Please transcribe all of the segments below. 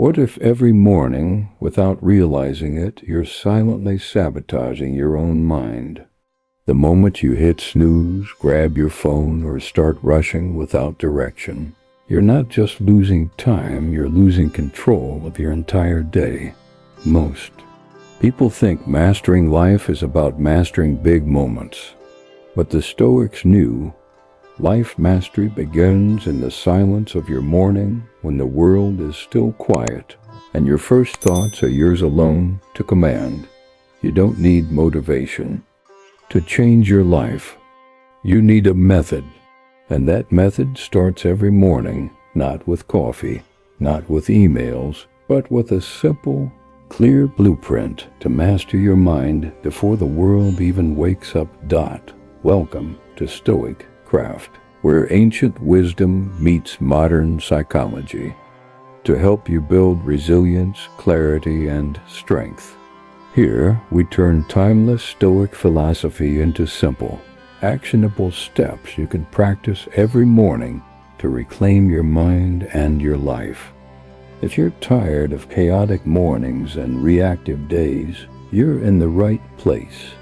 What if every morning, without realizing it, you're silently sabotaging your own mind? The moment you hit snooze, grab your phone, or start rushing without direction, you're not just losing time, you're losing control of your entire day. Most people think mastering life is about mastering big moments. But the Stoics knew life mastery begins in the silence of your morning when the world is still quiet and your first thoughts are yours alone to command. You don't need motivation to change your life. You need a method, and that method starts every morning, not with coffee, not with emails, but with a simple, clear blueprint to master your mind before the world even wakes up. Welcome to StoicCraft, where ancient wisdom meets modern psychology, to help you build resilience, clarity, and strength. Here, we turn timeless Stoic philosophy into simple, actionable steps you can practice every morning to reclaim your mind and your life. If you're tired of chaotic mornings and reactive days, you're in the right place.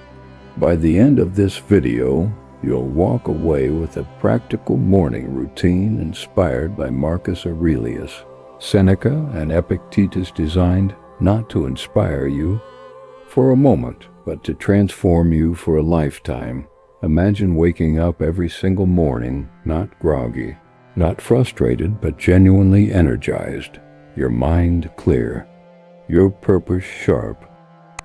By the end of this video, you'll walk away with a practical morning routine inspired by Marcus Aurelius, Seneca, and Epictetus, designed not to inspire you for a moment, but to transform you for a lifetime. Imagine waking up every single morning, not groggy, not frustrated, but genuinely energized, your mind clear, your purpose sharp,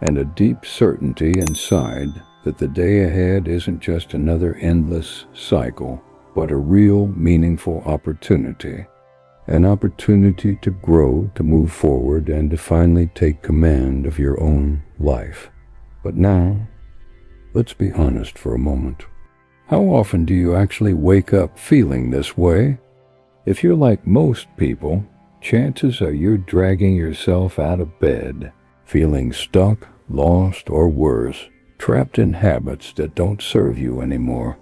and a deep certainty inside that the day ahead isn't just another endless cycle, but a real, meaningful opportunity. An opportunity to grow, to move forward, and to finally take command of your own life. But now, let's be honest for a moment. How often do you actually wake up feeling this way? If you're like most people, chances are you're dragging yourself out of bed, feeling stuck, lost, or worse, trapped in habits that don't serve you anymore.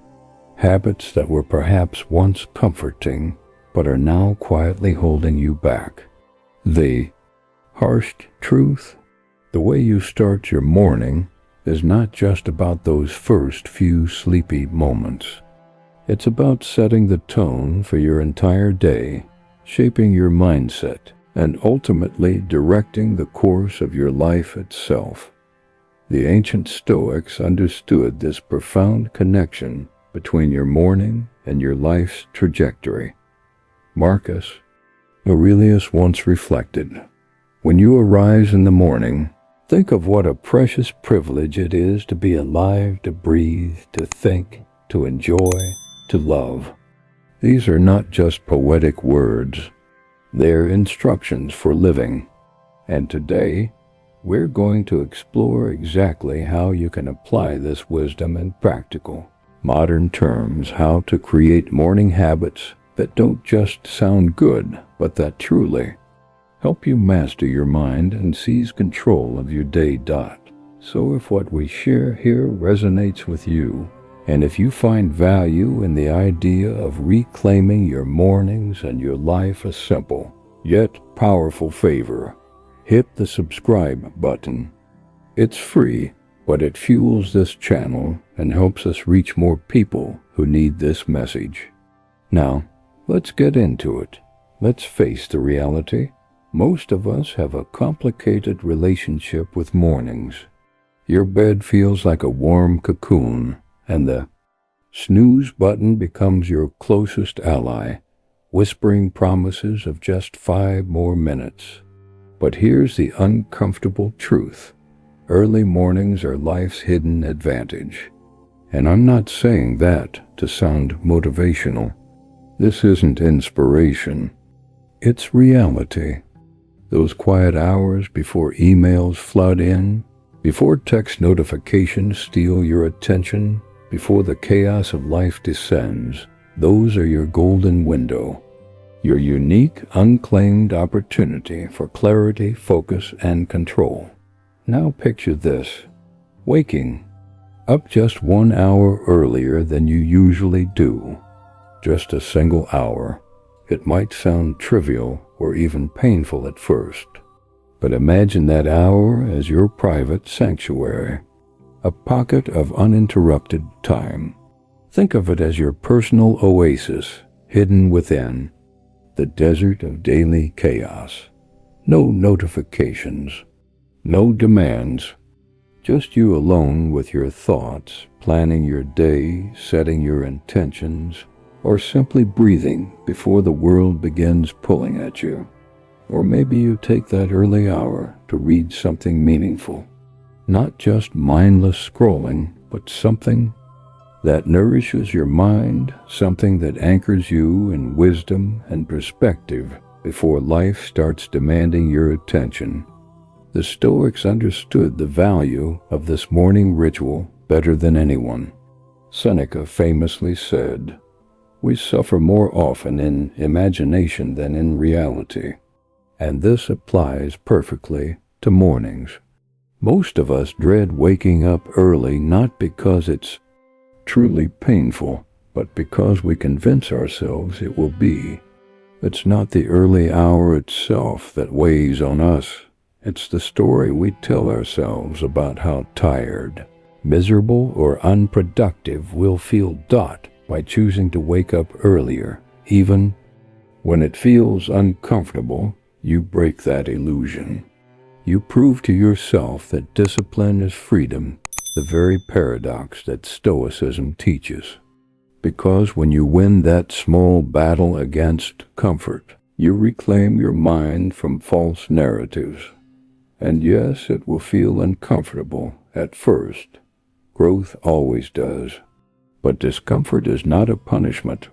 Habits that were perhaps once comforting, but are now quietly holding you back. The harsh truth: the way you start your morning is not just about those first few sleepy moments. It's about setting the tone for your entire day, shaping your mindset, and ultimately directing the course of your life itself. The ancient Stoics understood this profound connection between your morning and your life's trajectory. Marcus Aurelius once reflected, "When you arise in the morning, think of what a precious privilege it is to be alive, to breathe, to think, to enjoy, to love." These are not just poetic words. They're instructions for living. And today, we're going to explore exactly how you can apply this wisdom in practical, modern terms, how to create morning habits that don't just sound good, but that truly help you master your mind and seize control of your day. So if what we share here resonates with you, and if you find value in the idea of reclaiming your mornings and your life a simple, yet powerful favor, hit the subscribe button. It's free, but it fuels this channel and helps us reach more people who need this message. Now, let's get into it. Let's face the reality. Most of us have a complicated relationship with mornings. Your bed feels like a warm cocoon, and the snooze button becomes your closest ally, whispering promises of just 5 more minutes. But here's the uncomfortable truth. Early mornings are life's hidden advantage. And I'm not saying that to sound motivational. This isn't inspiration. It's reality. Those quiet hours before emails flood in, before text notifications steal your attention, before the chaos of life descends, those are your golden window. Your unique, unclaimed opportunity for clarity, focus, and control. Now picture this: waking up just 1 hour earlier than you usually do. Just a single hour. It might sound trivial or even painful at first. But imagine that hour as your private sanctuary, a pocket of uninterrupted time. Think of it as your personal oasis hidden within the desert of daily chaos. No notifications, no demands, just you alone with your thoughts, planning your day, setting your intentions, or simply breathing before the world begins pulling at you. Or maybe you take that early hour to read something meaningful, not just mindless scrolling, but something that nourishes your mind, something that anchors you in wisdom and perspective before life starts demanding your attention. The Stoics understood the value of this morning ritual better than anyone. Seneca famously said, "We suffer more often in imagination than in reality." And this applies perfectly to mornings. Most of us dread waking up early not because it's truly painful, but because we convince ourselves it will be. It's not the early hour itself that weighs on us. It's the story we tell ourselves about how tired, miserable, or unproductive we'll feel by choosing to wake up earlier. Even when it feels uncomfortable, you break that illusion. You prove to yourself that discipline is freedom, the very paradox that Stoicism teaches. Because when you win that small battle against comfort, you reclaim your mind from false narratives. And yes, it will feel uncomfortable at first. Growth always does. But discomfort is not a punishment.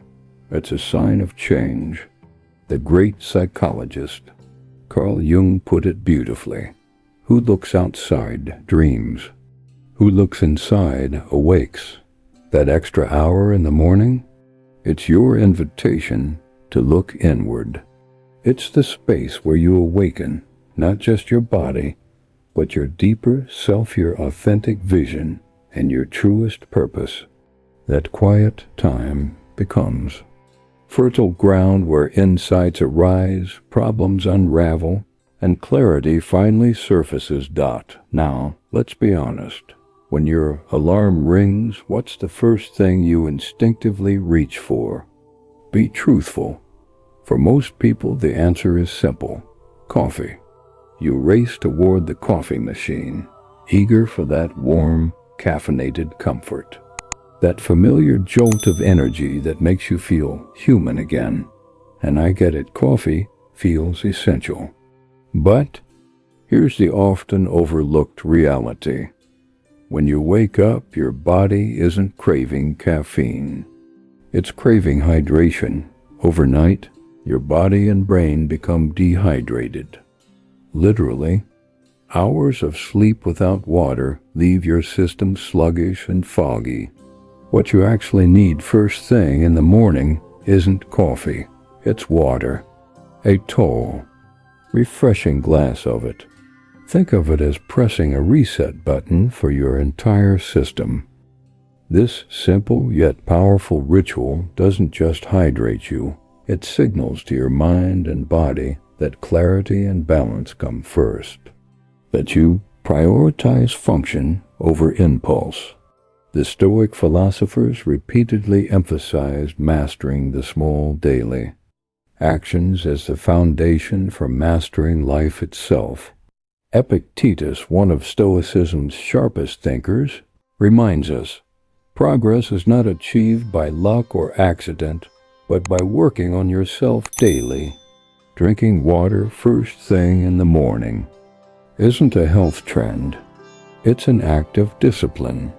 It's a sign of change. The great psychologist Carl Jung put it beautifully. Who looks outside dreams. Who looks inside awakes. That extra hour in the morning? It's your invitation to look inward. It's the space where you awaken not just your body, but your deeper self, your authentic vision, and your truest purpose. That quiet time becomes fertile ground where insights arise, problems unravel, and clarity finally surfaces. Now, let's be honest. When your alarm rings, what's the first thing you instinctively reach for? Be truthful. For most people, the answer is simple: coffee. You race toward the coffee machine, eager for that warm, caffeinated comfort. That familiar jolt of energy that makes you feel human again. And I get it, coffee feels essential. But here's the often overlooked reality. When you wake up, your body isn't craving caffeine. It's craving hydration. Overnight, your body and brain become dehydrated. Literally, hours of sleep without water leave your system sluggish and foggy. What you actually need first thing in the morning isn't coffee, it's water. A tall, refreshing glass of it. Think of it as pressing a reset button for your entire system. This simple yet powerful ritual doesn't just hydrate you, it signals to your mind and body that clarity and balance come first. That you prioritize function over impulse. The Stoic philosophers repeatedly emphasized mastering the small daily actions as the foundation for mastering life itself. Epictetus, one of Stoicism's sharpest thinkers, reminds us, progress is not achieved by luck or accident, but by working on yourself daily. Drinking water first thing in the morning isn't a health trend. It's an act of discipline.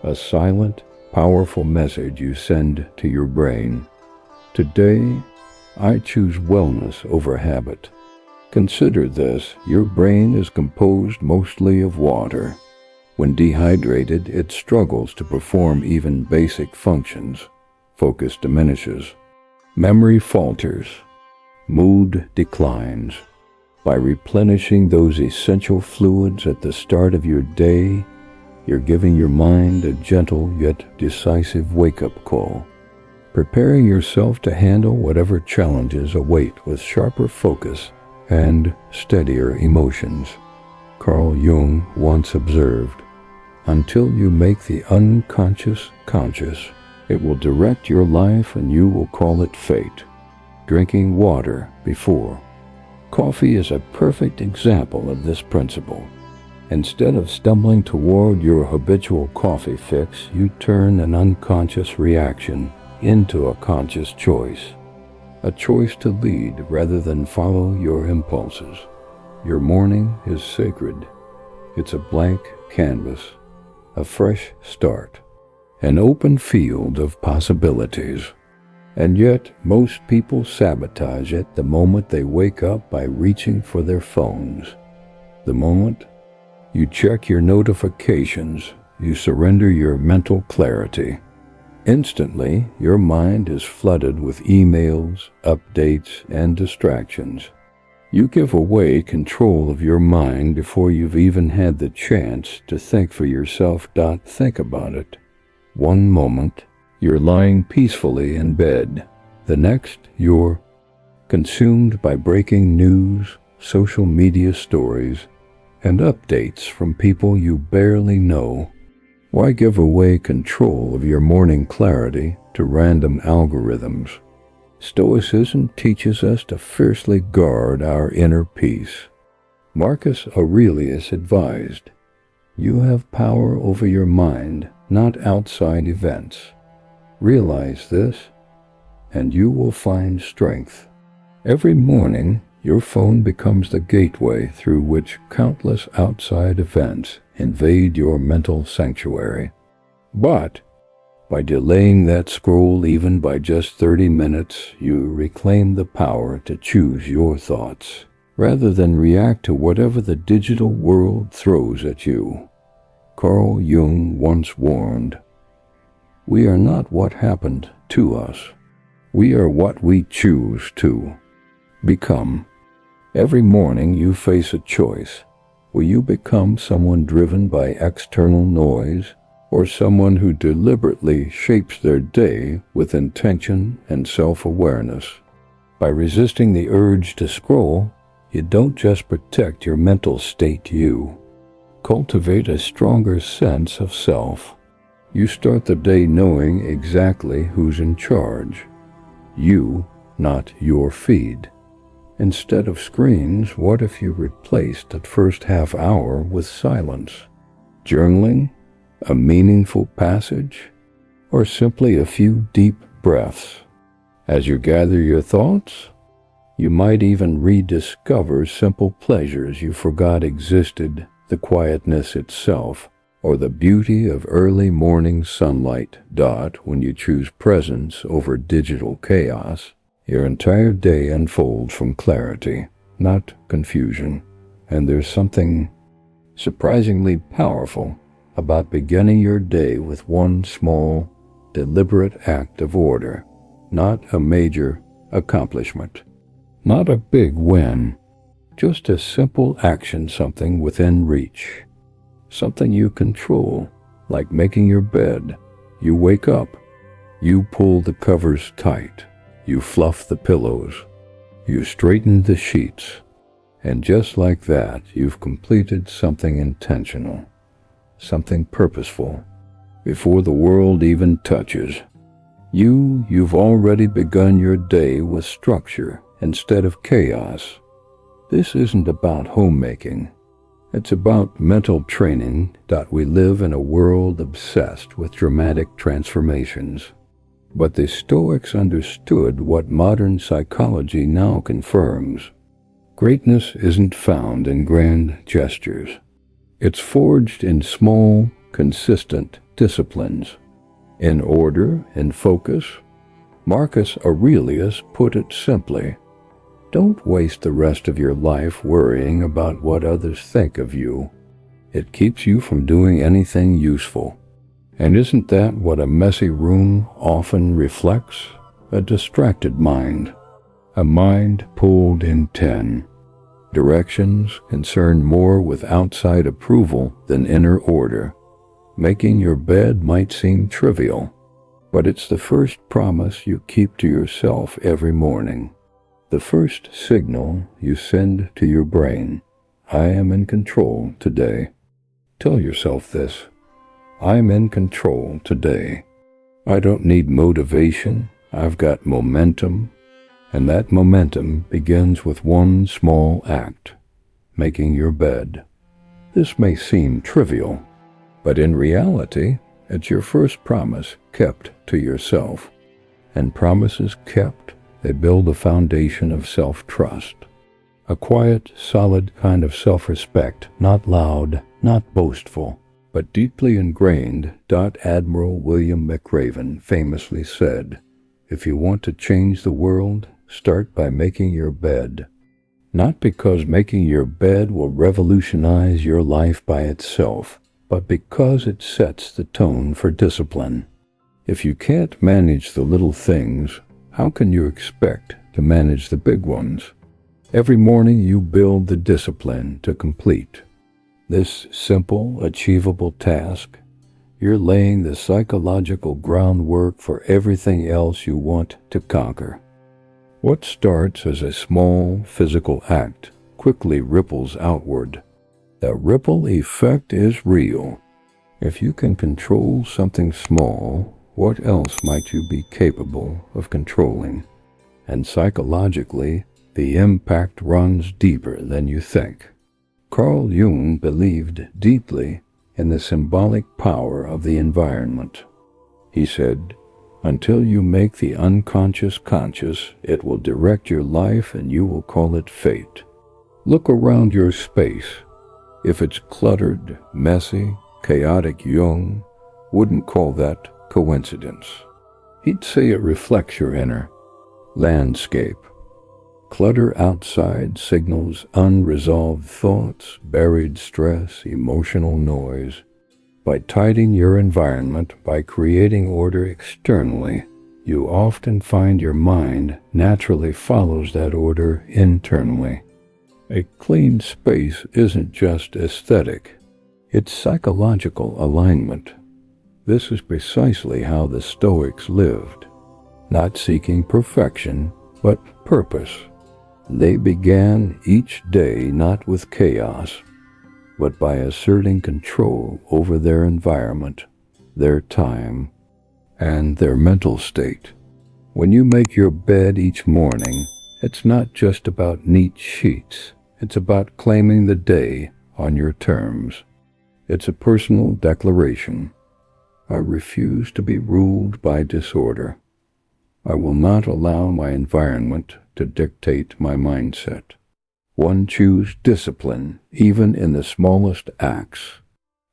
A silent, powerful message you send to your brain. Today, I choose wellness over habit. Consider this: your brain is composed mostly of water. When dehydrated, it struggles to perform even basic functions. Focus diminishes. Memory falters. Mood declines. By replenishing those essential fluids at the start of your day, you're giving your mind a gentle yet decisive wake-up call. preparing yourself to handle whatever challenges await with sharper focus and steadier emotions. Carl Jung once observed, "Until you make the unconscious conscious, it will direct your life and you will call it fate." Drinking water before coffee is a perfect example of this principle. Instead of stumbling toward your habitual coffee fix, you turn an unconscious reaction into a conscious choice. A choice to lead rather than follow your impulses. Your morning is sacred. It's a blank canvas, a fresh start, an open field of possibilities. And yet, most people sabotage it the moment they wake up by reaching for their phones. The moment you check your notifications, you surrender your mental clarity. Instantly, your mind is flooded with emails, updates, and distractions. You give away control of your mind before you've even had the chance to think for yourself. Think about it. One moment, you're lying peacefully in bed. The next, you're consumed by breaking news, social media stories, and updates from people you barely know. Why give away control of your morning clarity to random algorithms? Stoicism teaches us to fiercely guard our inner peace. Marcus Aurelius advised, "You have power over your mind, not outside events. Realize this, and you will find strength." Every morning, your phone becomes the gateway through which countless outside events invade your mental sanctuary. But by delaying that scroll even by just 30 minutes, you reclaim the power to choose your thoughts, rather than react to whatever the digital world throws at you. Carl Jung once warned, "We are not what happened to us. We are what we choose to become." Every morning you face a choice. Will you become someone driven by external noise, or someone who deliberately shapes their day with intention and self-awareness? By resisting the urge to scroll, you don't just protect your mental state, you cultivate a stronger sense of self. You start the day knowing exactly who's in charge. You, not your feed. Instead of screens, what if you replaced that first half hour with silence? Journaling, a meaningful passage, or simply a few deep breaths? As you gather your thoughts, you might even rediscover simple pleasures you forgot existed, the quietness itself, or the beauty of early morning sunlight. When you choose presence over digital chaos, your entire day unfolds from clarity, not confusion. And there's something surprisingly powerful about beginning your day with one small, deliberate act of order, not a major accomplishment, not a big win, just a simple action, something within reach, something you control, like making your bed. You wake up, you pull the covers tight, you fluff the pillows, you straighten the sheets, and just like that, you've completed something intentional, something purposeful, before the world even touches. You've already begun your day with structure instead of chaos. This isn't about homemaking. It's about mental training. We live in a world obsessed with dramatic transformations. But the Stoics understood what modern psychology now confirms. Greatness isn't found in grand gestures. It's forged in small, consistent disciplines. In order and focus. Marcus Aurelius put it simply, don't waste the rest of your life worrying about what others think of you. It keeps you from doing anything useful. And isn't that what a messy room often reflects? A distracted mind. A mind pulled in 10 directions, concerned more with outside approval than inner order. Making your bed might seem trivial, But it's the first promise you keep to yourself every morning. The first signal you send to your brain. I am in control today. Tell yourself this. I'm in control today. I don't need motivation. I've got momentum. And that momentum begins with one small act. Making your bed. This may seem trivial, but in reality, it's your first promise kept to yourself. And promises kept, they build a foundation of self-trust. A quiet, solid kind of self-respect, not loud, not boastful, but deeply ingrained. Admiral William McRaven famously said, "If you want to change the world, start by making your bed." Not because making your bed will revolutionize your life by itself, but because it sets the tone for discipline. If you can't manage the little things, how can you expect to manage the big ones? Every morning you build the discipline to complete. This simple, achievable task, you're laying the psychological groundwork for everything else you want to conquer. What starts as a small physical act quickly ripples outward. The ripple effect is real. If you can control something small, what else might you be capable of controlling? And psychologically, the impact runs deeper than you think. Carl Jung believed deeply in the symbolic power of the environment. He said, "Until you make the unconscious conscious, it will direct your life and you will call it fate." Look around your space. If it's cluttered, messy, chaotic, Jung wouldn't call that coincidence. He'd say it reflects your inner landscape. Clutter outside signals unresolved thoughts, buried stress, emotional noise. By tidying your environment, by creating order externally, you often find your mind naturally follows that order internally. A clean space isn't just aesthetic, it's psychological alignment. This is precisely how the Stoics lived, not seeking perfection, but purpose. They began each day not with chaos, but by asserting control over their environment, their time, and their mental state. When you make your bed each morning, it's not just about neat sheets. It's about claiming the day on your terms. It's a personal declaration. I refuse to be ruled by disorder. I will not allow my environment to dictate my mindset. One chooses discipline, even in the smallest acts.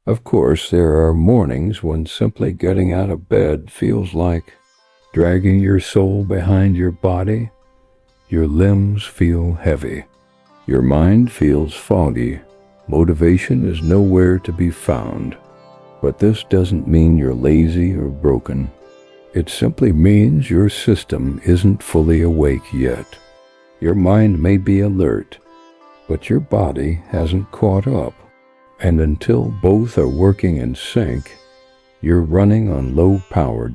Of course, there are mornings when simply getting out of bed feels like dragging your soul behind your body. Your limbs feel heavy. Your mind feels foggy. Motivation is nowhere to be found. But this doesn't mean you're lazy or broken. It simply means your system isn't fully awake yet. Your mind may be alert, but your body hasn't caught up. And until both are working in sync, you're running on low power.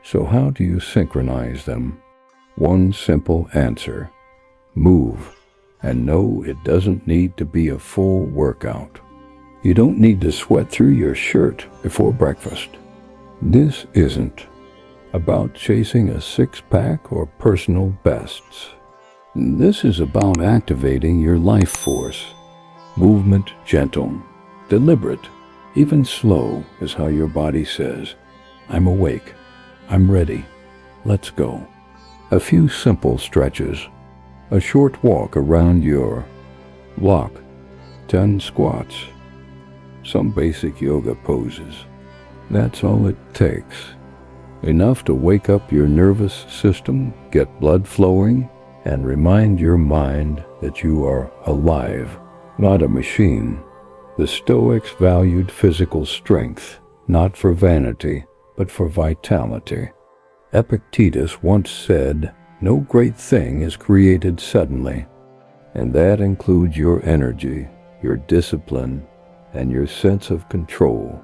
So how do you synchronize them? One simple answer: move. And no, it doesn't need to be a full workout. You don't need to sweat through your shirt before breakfast. This isn't about chasing a six-pack or personal bests. This is about activating your life force. Movement gentle, deliberate, even slow is how your body says, "I'm awake, I'm ready, let's go." A few simple stretches, a short walk around your block, 10 squats, some basic yoga poses. That's all it takes. Enough to wake up your nervous system, get blood flowing, and remind your mind that you are alive, not a machine. The Stoics valued physical strength, not for vanity, but for vitality. Epictetus once said, "No great thing is created suddenly," and that includes your energy, your discipline, and your sense of control.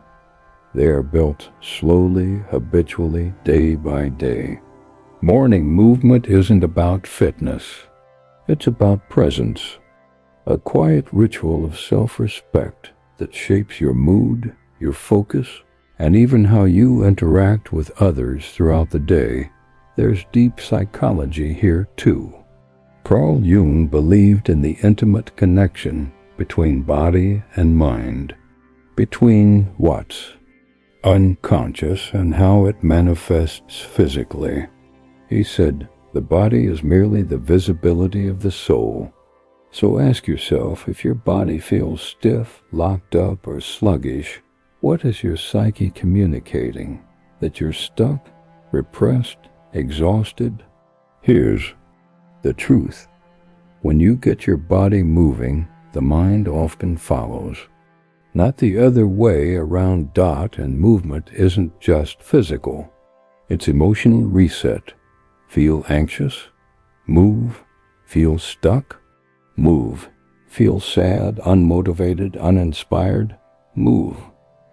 They are built slowly, habitually, day by day. Morning movement isn't about fitness. It's about presence, a quiet ritual of self-respect that shapes your mood, your focus, and even how you interact with others throughout the day. There's deep psychology here too. Carl Jung believed in the intimate connection between body and mind, between what's unconscious and how it manifests physically. He said, the body is merely the visibility of the soul. So ask yourself, if your body feels stiff, locked up, or sluggish, what is your psyche communicating? That you're stuck, repressed, exhausted? Here's the truth. When you get your body moving, the mind often follows. Not the other way around. And movement isn't just physical. It's emotional reset. Feel anxious? Move. Feel stuck? Move. Feel sad, unmotivated, uninspired? Move.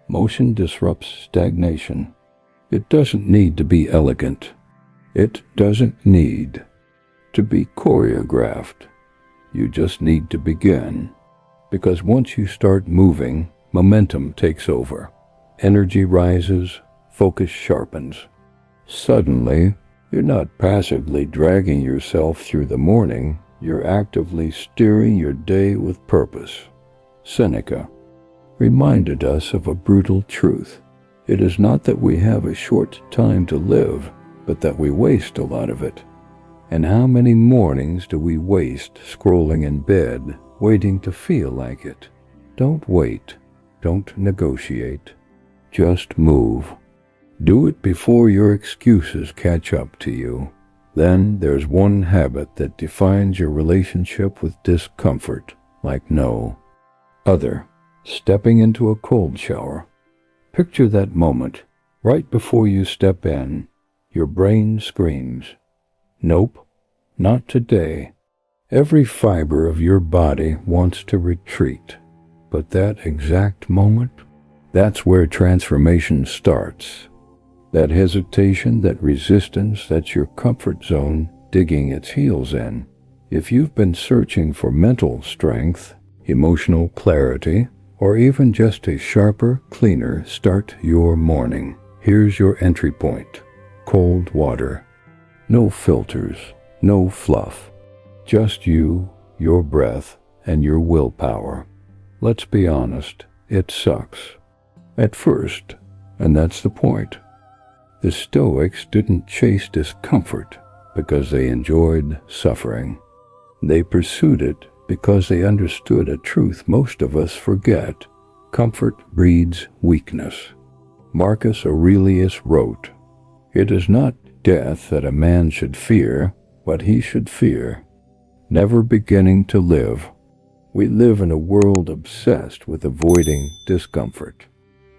Motion disrupts stagnation. It doesn't need to be elegant. It doesn't need to be choreographed. You just need to begin. Because once you start moving, momentum takes over. Energy rises, focus sharpens. Suddenly, you're not passively dragging yourself through the morning, you're actively steering your day with purpose. Seneca reminded us of a brutal truth. It is not that we have a short time to live, but that we waste a lot of it. And how many mornings do we waste scrolling in bed, waiting to feel like it? Don't wait. Don't negotiate. Just move. Do it before your excuses catch up to you. Then there's one habit that defines your relationship with discomfort, like no other. Stepping into a cold shower. Picture that moment. Right before you step in, your brain screams, nope, not today. Every fiber of your body wants to retreat. But that exact moment, that's where transformation starts. That hesitation, that resistance, that's your comfort zone digging its heels in. If you've been searching for mental strength, emotional clarity, or even just a sharper, cleaner start your morning, here's your entry point. Cold water. No filters, no fluff. Just you, your breath, and your willpower. Let's be honest, it sucks. At first, and that's the point. The Stoics didn't chase discomfort because they enjoyed suffering. They pursued it because they understood a truth most of us forget. Comfort breeds weakness. Marcus Aurelius wrote, "It is not death that a man should fear, but he should fear never beginning to live." We live in a world obsessed with avoiding discomfort.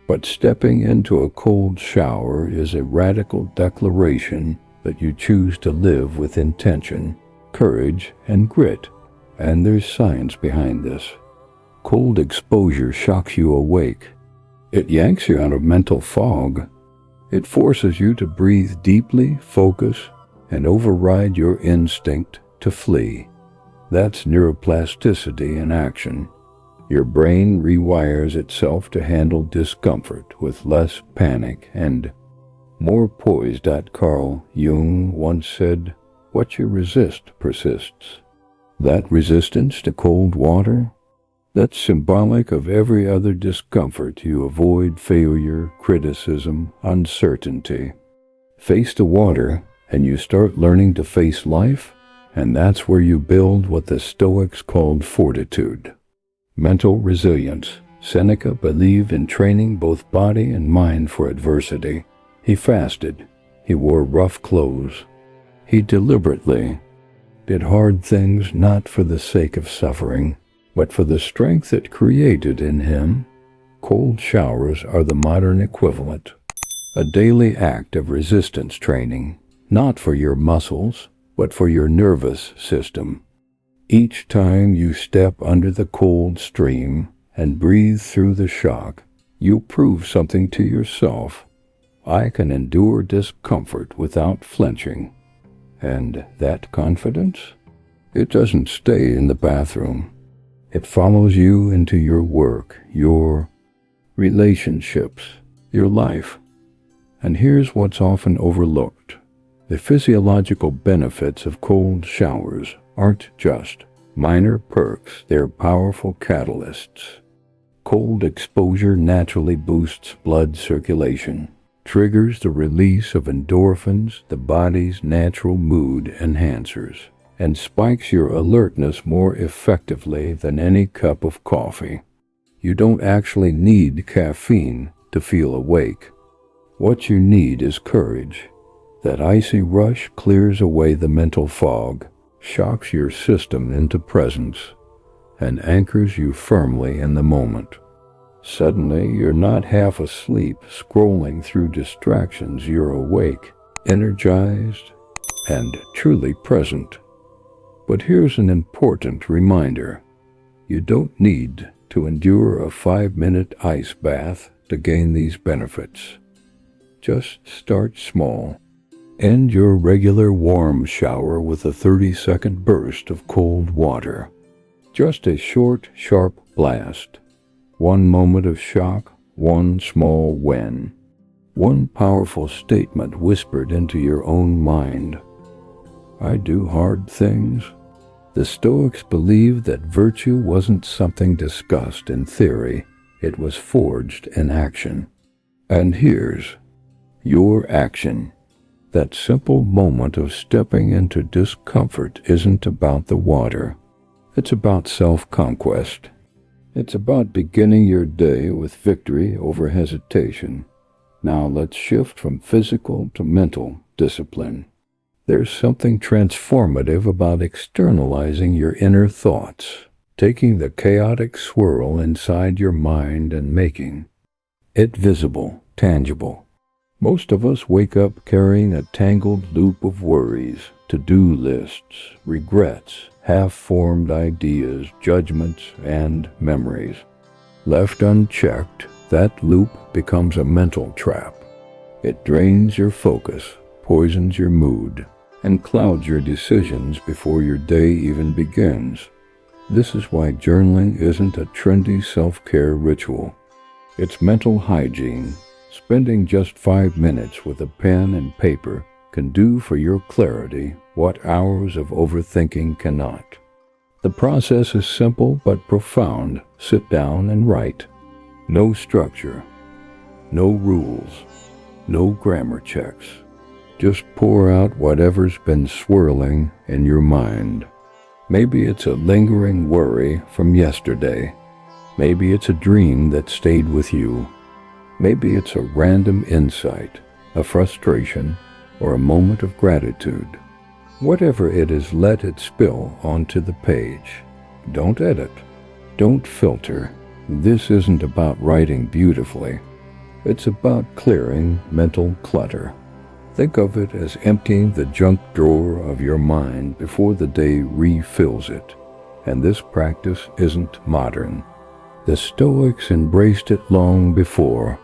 But stepping into a cold shower is a radical declaration that you choose to live with intention, courage, and grit. And there's science behind this. Cold exposure shocks you awake. It yanks you out of mental fog. It forces you to breathe deeply, focus, and override your instinct to flee. That's neuroplasticity in action. Your brain rewires itself to handle discomfort with less panic and more poise. Carl Jung once said, "What you resist persists." That resistance to cold water, that's symbolic of every other discomfort you avoid: failure, criticism, uncertainty. Face the water, and you start learning to face life, and that's where you build what the Stoics called fortitude. Mental resilience. Seneca believed in training both body and mind for adversity. He fasted. He wore rough clothes. He deliberately did hard things, not for the sake of suffering, but for the strength it created in him. Cold showers are the modern equivalent. A daily act of resistance training, not for your muscles, but for your nervous system. Each time you step under the cold stream and breathe through the shock, You prove something to yourself. I can endure discomfort without flinching. And that confidence? It doesn't stay in the bathroom. It follows you into your work, your relationships, your life. And here's what's often overlooked. The physiological benefits of cold showers aren't just minor perks, they're powerful catalysts. Cold exposure naturally boosts blood circulation, triggers the release of endorphins, the body's natural mood enhancers, and spikes your alertness more effectively than any cup of coffee. You don't actually need caffeine to feel awake. What you need is courage. That icy rush clears away the mental fog, shocks your system into presence, and anchors you firmly in the moment. Suddenly, you're not half asleep scrolling through distractions. You're awake, energized, and truly present. But here's an important reminder. You don't need to endure a 5-minute ice bath to gain these benefits. Just start small. End your regular warm shower with a 30-second burst of cold water. Just a short, sharp blast. One moment of shock, one small win. One powerful statement whispered into your own mind. I do hard things. The Stoics believed that virtue wasn't something discussed in theory, it was forged in action. And here's your action. That simple moment of stepping into discomfort isn't about the water. It's about self-conquest. It's about beginning your day with victory over hesitation. Now let's shift from physical to mental discipline. There's something transformative about externalizing your inner thoughts, taking the chaotic swirl inside your mind and making it visible, tangible. Most of us wake up carrying a tangled loop of worries, to-do lists, regrets, half-formed ideas, judgments, and memories. Left unchecked, that loop becomes a mental trap. It drains your focus, poisons your mood, and clouds your decisions before your day even begins. This is why journaling isn't a trendy self-care ritual. It's mental hygiene. Spending just 5 minutes with a pen and paper can do for your clarity what hours of overthinking cannot. The process is simple but profound. Sit down and write. No structure, no rules, no grammar checks. Just pour out whatever's been swirling in your mind. Maybe it's a lingering worry from yesterday. Maybe it's a dream that stayed with you. Maybe it's a random insight, a frustration, or a moment of gratitude. Whatever it is, let it spill onto the page. Don't edit. Don't filter. This isn't about writing beautifully. It's about clearing mental clutter. Think of it as emptying the junk drawer of your mind before the day refills it. And this practice isn't modern. The Stoics embraced it long before.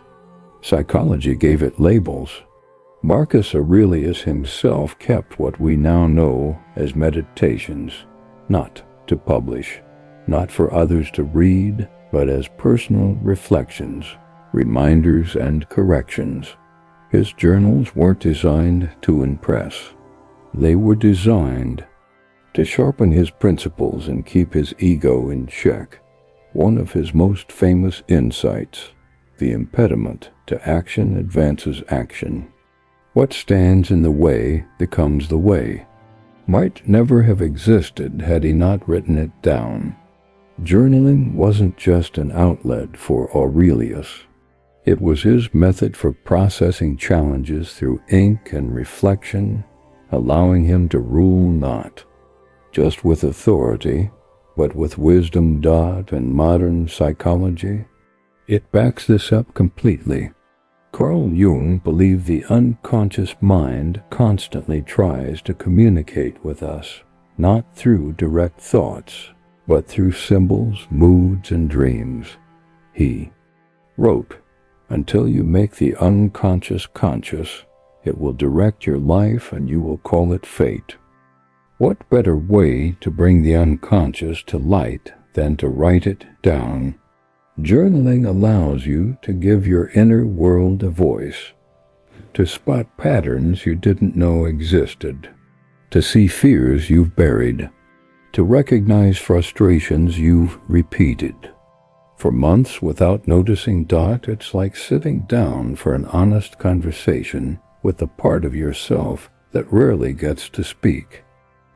Psychology gave it labels. Marcus Aurelius himself kept what we now know as meditations, not to publish, not for others to read, but as personal reflections, reminders and corrections. His journals weren't designed to impress. They were designed to sharpen his principles and keep his ego in check. One of his most famous insights: the impediment to action advances action. What stands in the way becomes the way. Might never have existed had he not written it down. Journaling wasn't just an outlet for Aurelius. It was his method for processing challenges through ink and reflection, allowing him to rule not just with authority, but with wisdom, and modern psychology. It backs this up completely. Carl Jung believed the unconscious mind constantly tries to communicate with us, not through direct thoughts, but through symbols, moods, and dreams. He wrote Until you make the unconscious conscious, it will direct your life and you will call it fate. What better way to bring the unconscious to light than to write it down? Journaling allows you to give your inner world a voice, to spot patterns you didn't know existed, to see fears you've buried, to recognize frustrations you've repeated. For months without noticing. It's like sitting down for an honest conversation with the part of yourself that rarely gets to speak.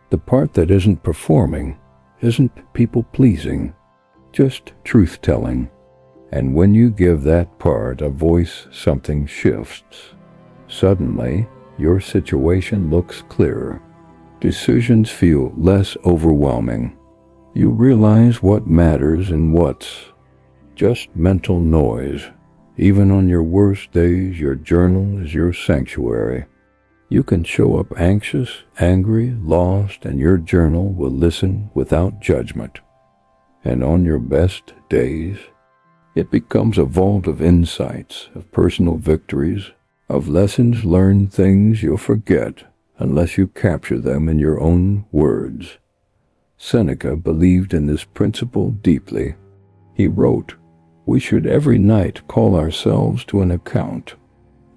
The part that isn't performing, isn't people-pleasing, just truth-telling. And when you give that part a voice, something shifts. Suddenly, your situation looks clearer. Decisions feel less overwhelming. You realize what matters and what's just mental noise. Even on your worst days, your journal is your sanctuary. You can show up anxious, angry, lost, and your journal will listen without judgment. And on your best days, it becomes a vault of insights, of personal victories, of lessons learned, things you'll forget unless you capture them in your own words. Seneca believed in this principle deeply. He wrote, "We should every night call ourselves to an account."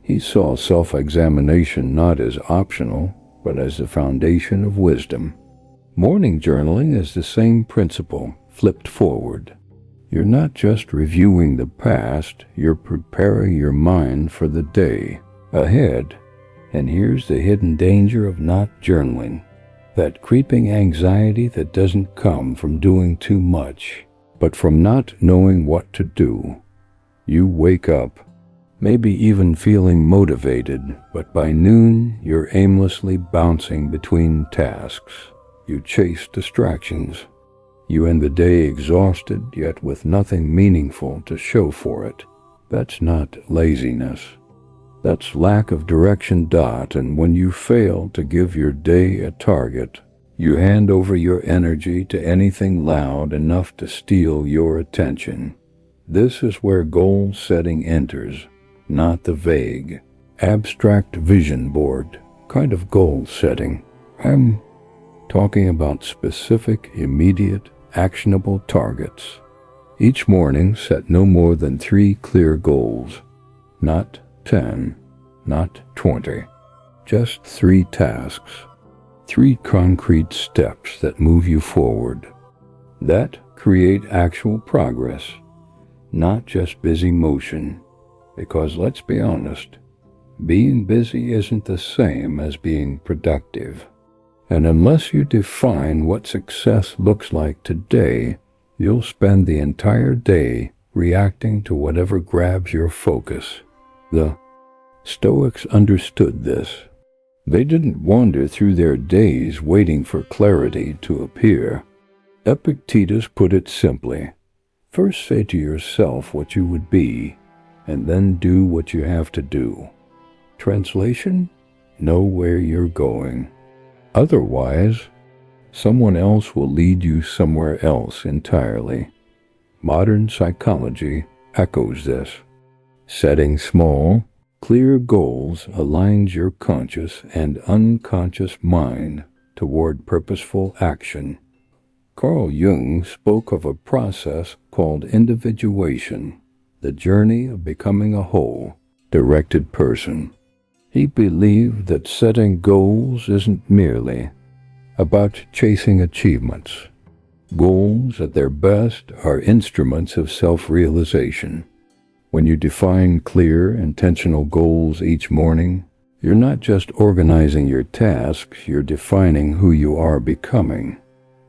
He saw self-examination not as optional, but as the foundation of wisdom. Morning journaling is the same principle, flipped forward. You're not just reviewing the past, you're preparing your mind for the day ahead. And here's the hidden danger of not journaling. That creeping anxiety that doesn't come from doing too much, but from not knowing what to do. You wake up, maybe even feeling motivated, but by noon you're aimlessly bouncing between tasks. You chase distractions. You end the day exhausted, yet with nothing meaningful to show for it. That's not laziness. That's lack of direction. And when you fail to give your day a target, you hand over your energy to anything loud enough to steal your attention. This is where goal setting enters, not the vague, abstract vision board kind of goal setting. I'm talking about specific, immediate, actionable targets. Each morning, set no more than 3 clear goals. Not 10, not 20. Just 3 tasks. 3 concrete steps that move you forward. That create actual progress, not just busy motion. Because let's be honest, being busy isn't the same as being productive. And unless you define what success looks like today, you'll spend the entire day reacting to whatever grabs your focus. The Stoics understood this. They didn't wander through their days waiting for clarity to appear. Epictetus put it simply, first say to yourself what you would be, and then do what you have to do. Translation? Know where you're going. Otherwise, someone else will lead you somewhere else entirely. Modern psychology echoes this. Setting small, clear goals aligns your conscious and unconscious mind toward purposeful action. Carl Jung spoke of a process called individuation, the journey of becoming a whole, directed person. He believed that setting goals isn't merely about chasing achievements. Goals, at their best, are instruments of self-realization. When you define clear, intentional goals each morning, you're not just organizing your tasks, you're defining who you are becoming.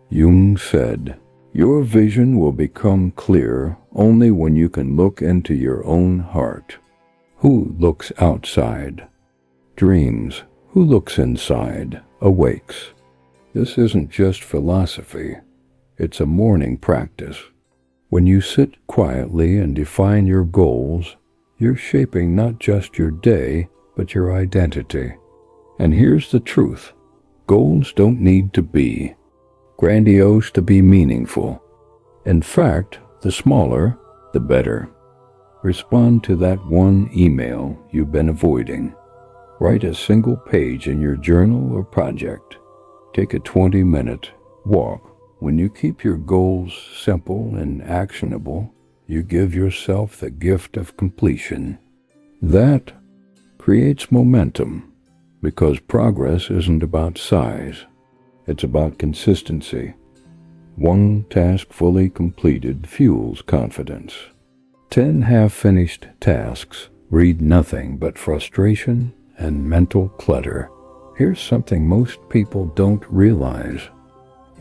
Jung said, "Your vision will become clear only when you can look into your own heart." Who looks outside? Dreams. Who looks inside? Awakes. This isn't just philosophy. It's a morning practice. When you sit quietly and define your goals, you're shaping not just your day, but your identity. And here's the truth. Goals don't need to be grandiose to be meaningful. In fact, the smaller, the better. Respond to that one email you've been avoiding. Write a single page in your journal or project. Take a 20-minute walk. When you keep your goals simple and actionable, you give yourself the gift of completion. That creates momentum, because progress isn't about size. It's about consistency. One task fully completed fuels confidence. 10 half-finished tasks breed nothing but frustration and mental clutter. Here's something most people don't realize.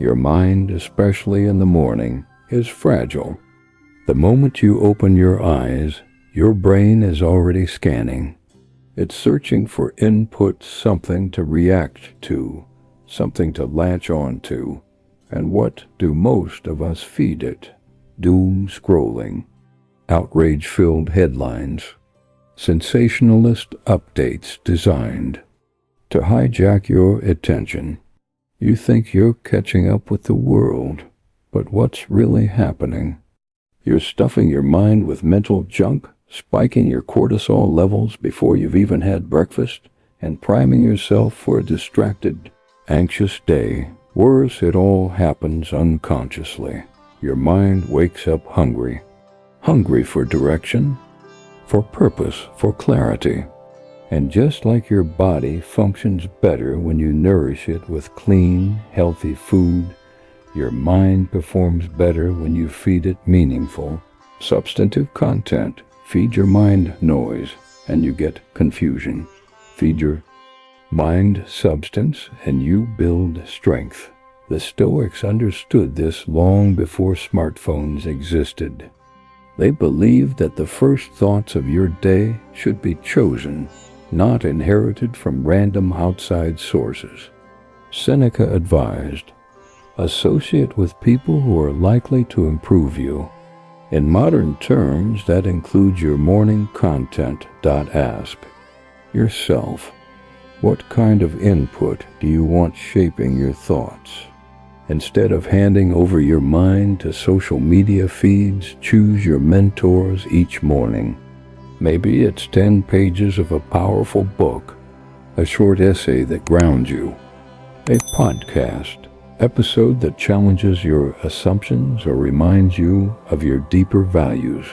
Your mind, especially in the morning, is fragile. The moment you open your eyes, your brain is already scanning. It's searching for input, something to react to, something to latch on to. And what do most of us feed it? Doom scrolling, outrage-filled headlines, sensationalist updates designed to hijack your attention. You think you're catching up with the world, but what's really happening? You're stuffing your mind with mental junk, spiking your cortisol levels before you've even had breakfast, and priming yourself for a distracted, anxious day. Worse, it all happens unconsciously. Your mind wakes up hungry for direction, for purpose, for clarity. And just like your body functions better when you nourish it with clean, healthy food, your mind performs better when you feed it meaningful, substantive content. Feed your mind noise, and you get confusion. Feed your mind substance, and you build strength. The Stoics understood this long before smartphones existed. They believed that the first thoughts of your day should be chosen, not inherited from random outside sources. Seneca advised, associate with people who are likely to improve you. In modern terms, that includes your morning content. Ask yourself, what kind of input do you want shaping your thoughts? Instead of handing over your mind to social media feeds, choose your mentors each morning. Maybe it's 10 pages of a powerful book, a short essay that grounds you, a podcast episode that challenges your assumptions or reminds you of your deeper values.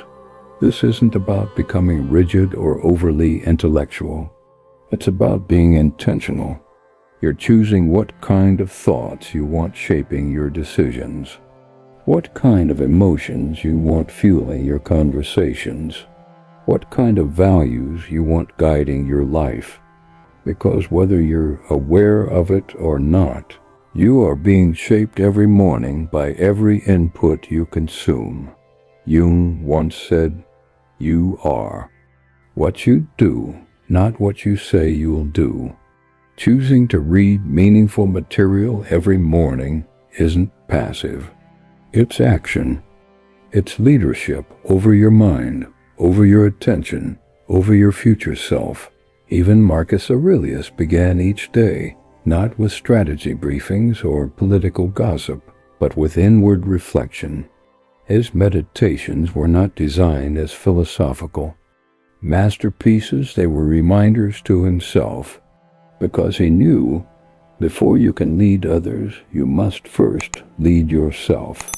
This isn't about becoming rigid or overly intellectual. It's about being intentional. You're choosing what kind of thoughts you want shaping your decisions, what kind of emotions you want fueling your conversations, what kind of values you want guiding your life. Because whether you're aware of it or not, you are being shaped every morning by every input you consume. Jung once said, you are what you do, not what you say you'll do. Choosing to read meaningful material every morning isn't passive. It's action. It's leadership over your mind, over your attention, over your future self. Even Marcus Aurelius began each day not with strategy briefings or political gossip, but with inward reflection. His meditations were not designed as philosophical masterpieces, they were reminders to himself, because he knew before you can lead others, you must first lead yourself.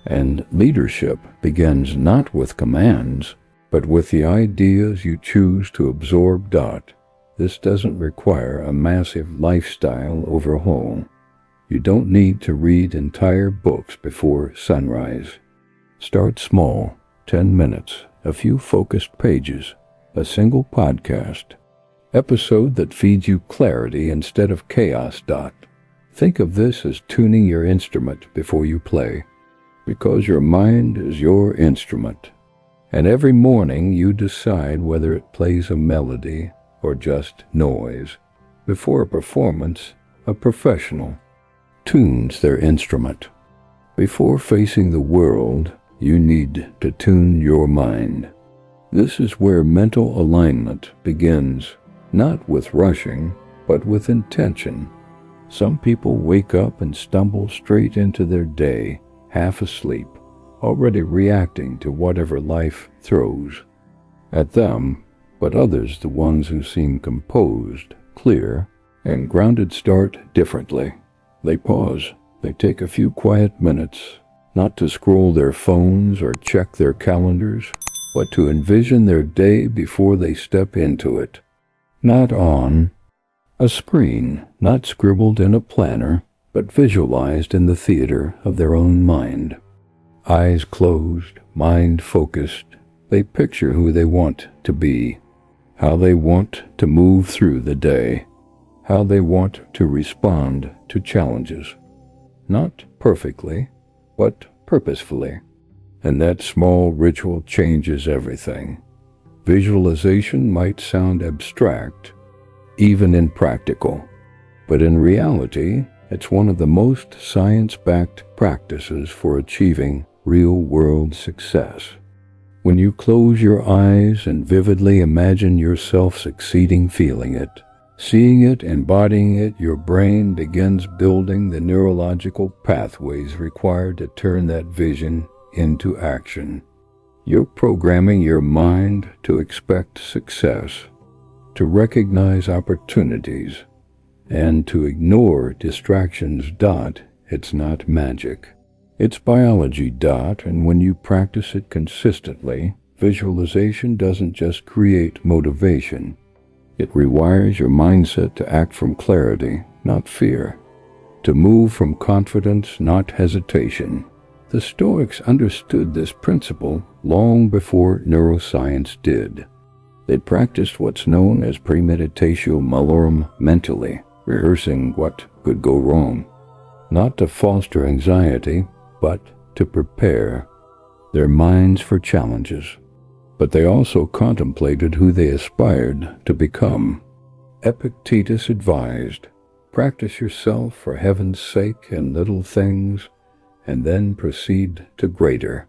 And leadership begins not with commands, but with the ideas you choose to absorb. This doesn't require a massive lifestyle overhaul. You don't need to read entire books before sunrise. Start small, 10 minutes, a few focused pages, a single podcast, episode that feeds you clarity instead of chaos. Think of this as tuning your instrument before you play, because your mind is your instrument. And every morning you decide whether it plays a melody or just noise. Before a performance, a professional tunes their instrument. Before facing the world, you need to tune your mind. This is where mental alignment begins, not with rushing, but with intention. Some people wake up and stumble straight into their day, half asleep. already reacting to whatever life throws at them, but others, the ones who seem composed, clear, and grounded, start differently. They pause. They take a few quiet minutes, not to scroll their phones or check their calendars, but to envision their day before they step into it. Not on a screen, not scribbled in a planner, but visualized in the theater of their own mind. Eyes closed, mind focused, they picture who they want to be, how they want to move through the day, how they want to respond to challenges. Not perfectly, but purposefully. And that small ritual changes everything. Visualization might sound abstract, even impractical, but in reality, it's one of the most science-backed practices for achieving real-world success. When you close your eyes and vividly imagine yourself succeeding, feeling it, seeing it, embodying it, your brain begins building the neurological pathways required to turn that vision into action. You're programming your mind to expect success, to recognize opportunities, and to ignore distractions. It's not magic. It's biology. And when you practice it consistently, visualization doesn't just create motivation. It rewires your mindset to act from clarity, not fear, to move from confidence, not hesitation. The Stoics understood this principle long before neuroscience did. They practiced what's known as premeditatio malorum mentally, rehearsing what could go wrong, not to foster anxiety, but to prepare their minds for challenges. But they also contemplated who they aspired to become. Epictetus advised, practice yourself for heaven's sake in little things, and then proceed to greater.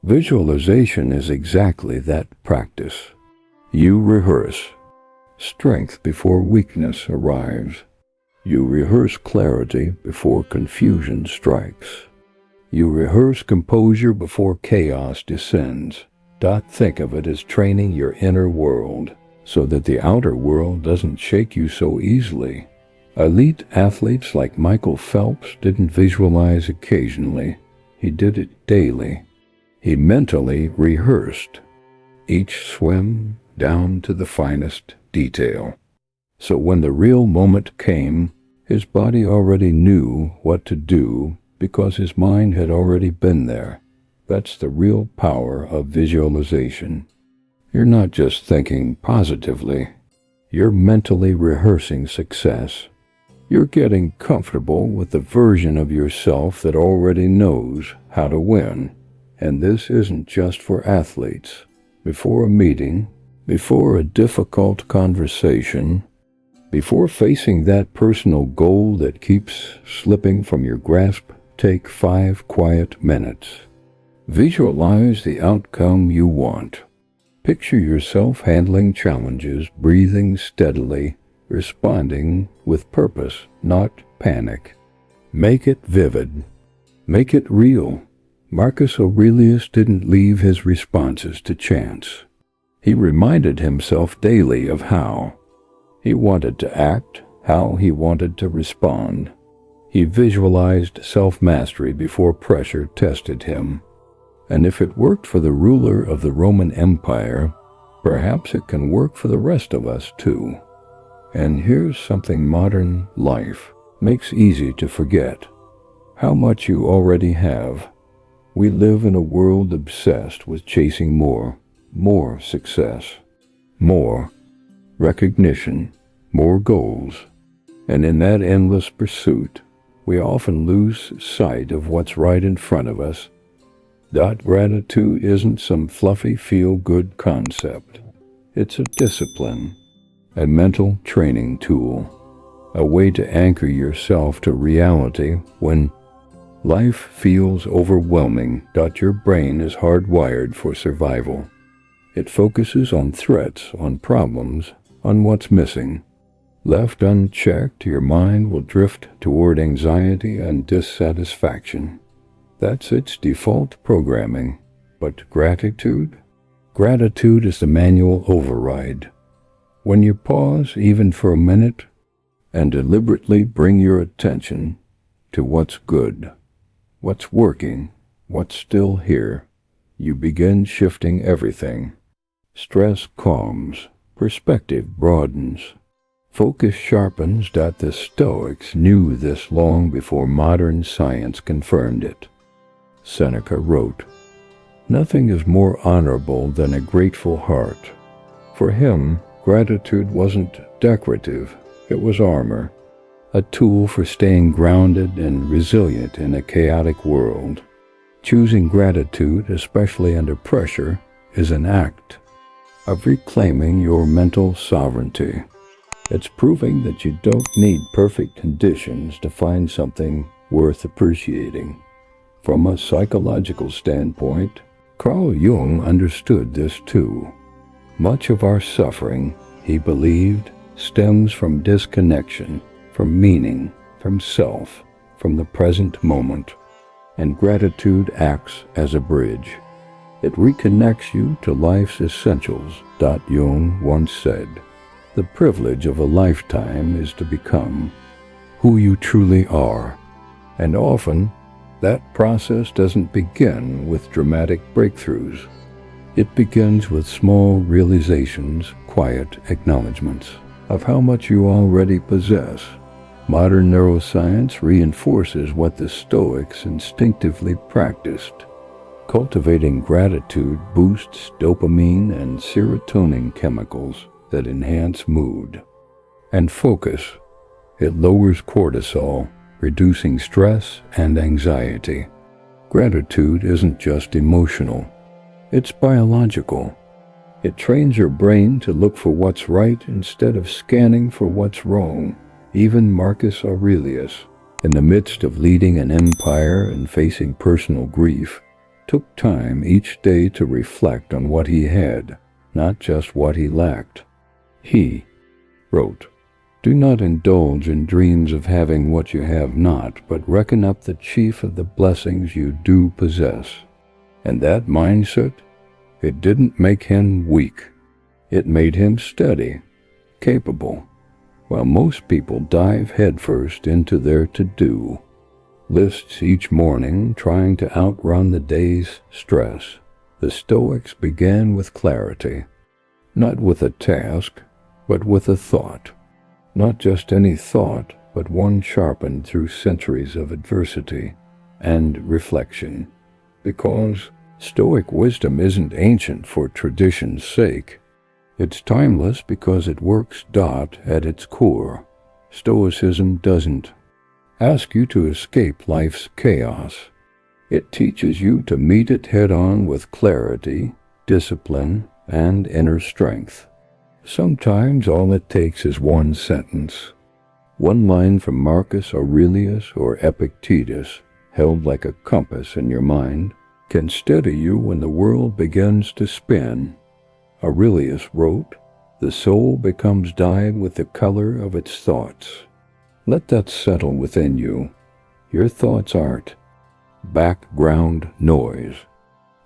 Visualization is exactly that practice. You rehearse strength before weakness arrives. You rehearse clarity before confusion strikes. You rehearse composure before chaos descends. Think of it as training your inner world so that the outer world doesn't shake you so easily. Elite athletes like Michael Phelps didn't visualize occasionally. He did it daily. He mentally rehearsed each swim down to the finest detail. So when the real moment came, his body already knew what to do because his mind had already been there. That's the real power of visualization. You're not just thinking positively. You're mentally rehearsing success. You're getting comfortable with the version of yourself that already knows how to win. And this isn't just for athletes. Before a meeting, before a difficult conversation, before facing that personal goal that keeps slipping from your grasp, take 5 quiet minutes. Visualize the outcome you want. Picture yourself handling challenges, breathing steadily, responding with purpose, not panic. Make it vivid. Make it real. Marcus Aurelius didn't leave his responses to chance. He reminded himself daily of how he wanted to act, how he wanted to respond. He visualized self-mastery before pressure tested him. And if it worked for the ruler of the Roman Empire, perhaps it can work for the rest of us too. And here's something modern life makes easy to forget: how much you already have. We live in a world obsessed with chasing more success, more recognition, more goals. And in that endless pursuit, we often lose sight of what's right in front of us. Gratitude isn't some fluffy feel-good concept. It's a discipline, a mental training tool, a way to anchor yourself to reality when life feels overwhelming. Your brain is hardwired for survival. It focuses on threats, on problems, on what's missing. Left unchecked, your mind will drift toward anxiety and dissatisfaction. That's its default programming. But gratitude? Gratitude is the manual override. When you pause, even for a minute, and deliberately bring your attention to what's good, what's working, what's still here, you begin shifting everything. Stress calms, perspective broadens, focus sharpens. The Stoics knew this long before modern science confirmed it. Seneca wrote, "Nothing is more honorable than a grateful heart." For him, gratitude wasn't decorative, it was armor, a tool for staying grounded and resilient in a chaotic world. Choosing gratitude, especially under pressure, is an act of reclaiming your mental sovereignty. It's proving that you don't need perfect conditions to find something worth appreciating. From a psychological standpoint, Carl Jung understood this too. Much of our suffering, he believed, stems from disconnection, from meaning, from self, from the present moment. And gratitude acts as a bridge. It reconnects you to life's essentials. Jung once said, "The privilege of a lifetime is to become who you truly are." And often, that process doesn't begin with dramatic breakthroughs. It begins with small realizations, quiet acknowledgments of how much you already possess. Modern neuroscience reinforces what the Stoics instinctively practiced. Cultivating gratitude boosts dopamine and serotonin chemicals that enhance mood. And focus. It lowers cortisol, reducing stress and anxiety. Gratitude isn't just emotional, it's biological. It trains your brain to look for what's right instead of scanning for what's wrong. Even Marcus Aurelius, in the midst of leading an empire and facing personal grief, took time each day to reflect on what he had, not just what he lacked. He wrote, "Do not indulge in dreams of having what you have not, but reckon up the chief of the blessings you do possess." And that mindset, it didn't make him weak. It made him steady, capable. While most people dive headfirst into their to-do lists each morning, trying to outrun the day's stress, the Stoics began with clarity, not with a task, but with a thought. Not just any thought, but one sharpened through centuries of adversity and reflection. Because Stoic wisdom isn't ancient for tradition's sake. It's timeless because it works. At its core, Stoicism doesn't ask you to escape life's chaos. It teaches you to meet it head-on with clarity, discipline, and inner strength. Sometimes all it takes is one sentence, one line from Marcus Aurelius or Epictetus, held like a compass in your mind, can steady you when the world begins to spin. Aurelius wrote, "The soul becomes dyed with the color of its thoughts." Let that settle within you. Your thoughts aren't background noise.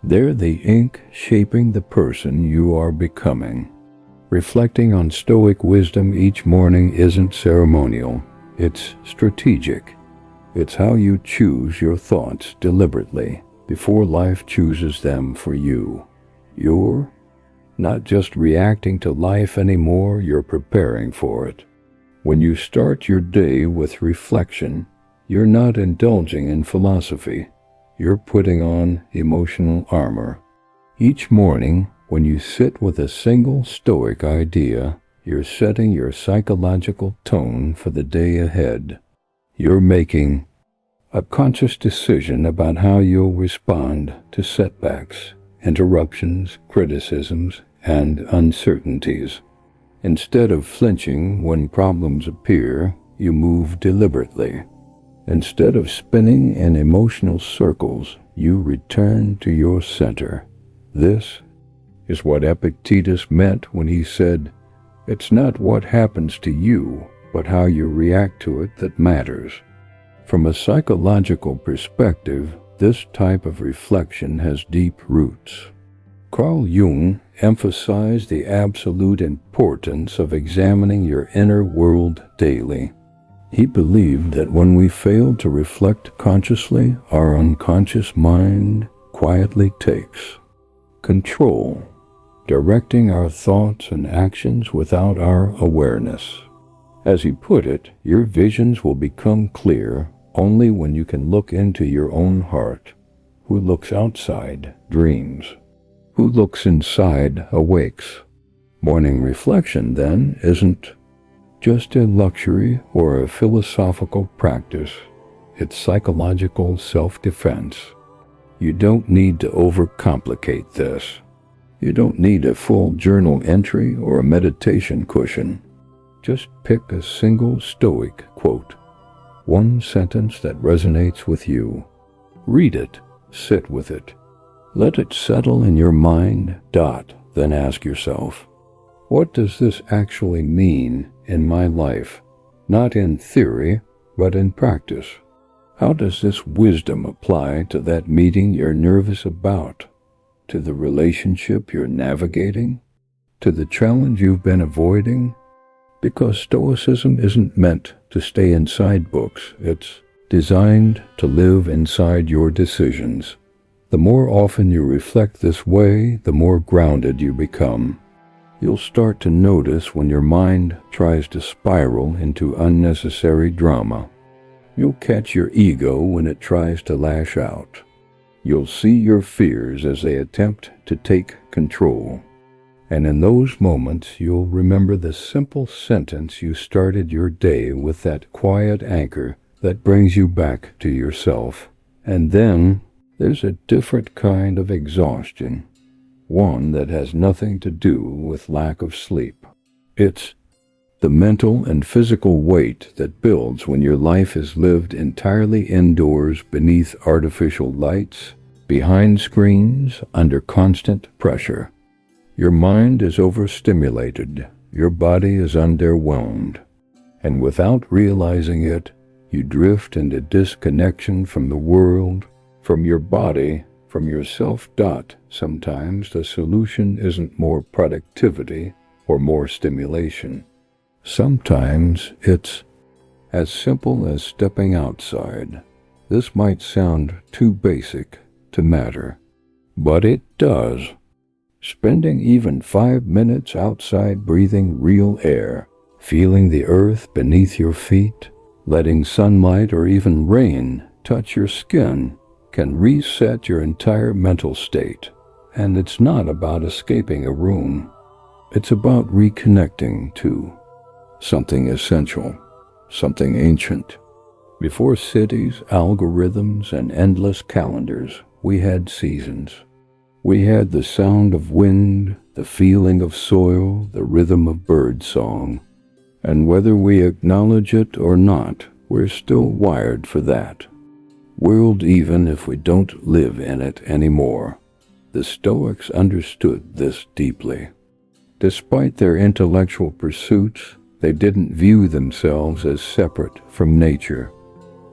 They're the ink shaping the person you are becoming. Reflecting on Stoic wisdom each morning isn't ceremonial, it's strategic. It's how you choose your thoughts deliberately before life chooses them for you. You're not just reacting to life anymore, you're preparing for it. When you start your day with reflection, you're not indulging in philosophy, you're putting on emotional armor. Each morning, when you sit with a single Stoic idea, you're setting your psychological tone for the day ahead. You're making a conscious decision about how you'll respond to setbacks, interruptions, criticisms, and uncertainties. Instead of flinching when problems appear, you move deliberately. Instead of spinning in emotional circles, you return to your center. This is what Epictetus meant when he said, "It's not what happens to you, but how you react to it that matters." From a psychological perspective, This type of reflection has deep roots. Carl Jung emphasized the absolute importance of examining your inner world daily. He believed that when we fail to reflect consciously, our unconscious mind quietly takes control, directing our thoughts and actions without our awareness. As he put it, your visions will become clear only when you can look into your own heart. Who looks outside dreams. Who looks inside awakes. Morning reflection, then, isn't just a luxury or a philosophical practice. It's psychological self-defense. You don't need to overcomplicate this. You don't need a full journal entry or a meditation cushion. Just pick a single Stoic quote, one sentence that resonates with you. Read it, sit with it. Let it settle in your mind, then ask yourself, what does this actually mean in my life? Not in theory, but in practice. How does this wisdom apply to that meeting you're nervous about? To the relationship you're navigating? To the challenge you've been avoiding? Because Stoicism isn't meant to stay inside books. It's designed to live inside your decisions. The more often you reflect this way, the more grounded you become. You'll start to notice when your mind tries to spiral into unnecessary drama. You'll catch your ego when it tries to lash out. You'll see your fears as they attempt to take control. And in those moments, you'll remember the simple sentence you started your day with, that quiet anchor that brings you back to yourself. And then there's a different kind of exhaustion, one that has nothing to do with lack of sleep. It's the mental and physical weight that builds when your life is lived entirely indoors beneath artificial lights, behind screens, under constant pressure. Your mind is overstimulated, your body is underwhelmed, and without realizing it, you drift into disconnection from the world, from your body, from yourself. Sometimes the solution isn't more productivity or more stimulation. Sometimes it's as simple as stepping outside. This might sound too basic to matter, but it does. Spending even 5 minutes outside breathing real air, feeling the earth beneath your feet, letting sunlight or even rain touch your skin can reset your entire mental state. And it's not about escaping a room. It's about reconnecting to something essential, something ancient. Before cities, algorithms, and endless calendars, we had seasons. We had the sound of wind, the feeling of soil, the rhythm of bird song. And whether we acknowledge it or not, we're still wired for that world, even if we don't live in it anymore. The Stoics understood this deeply. Despite their intellectual pursuits, they didn't view themselves as separate from nature.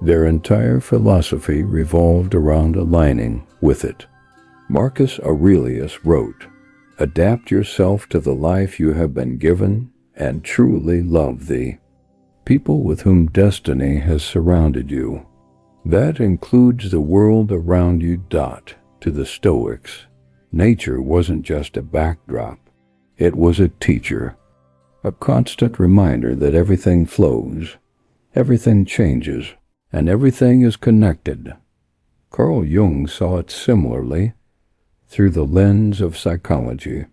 Their entire philosophy revolved around aligning with it. Marcus Aurelius wrote, "Adapt yourself to the life you have been given, and truly love the people with whom destiny has surrounded you." That includes the world around you. To the Stoics, nature wasn't just a backdrop. It was a teacher, a constant reminder that everything flows, everything changes, and everything is connected. Carl Jung saw it similarly, through the lens of psychology.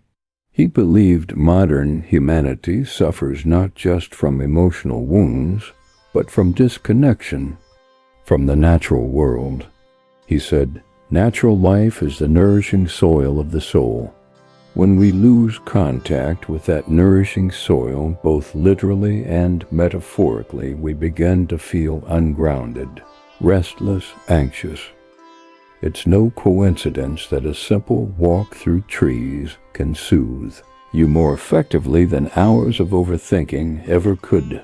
He believed modern humanity suffers not just from emotional wounds, but from disconnection from the natural world. He said, "Natural life is the nourishing soil of the soul. When we lose contact with that nourishing soil, both literally and metaphorically, we begin to feel ungrounded, restless, anxious. It's no coincidence that a simple walk through trees can soothe you more effectively than hours of overthinking ever could.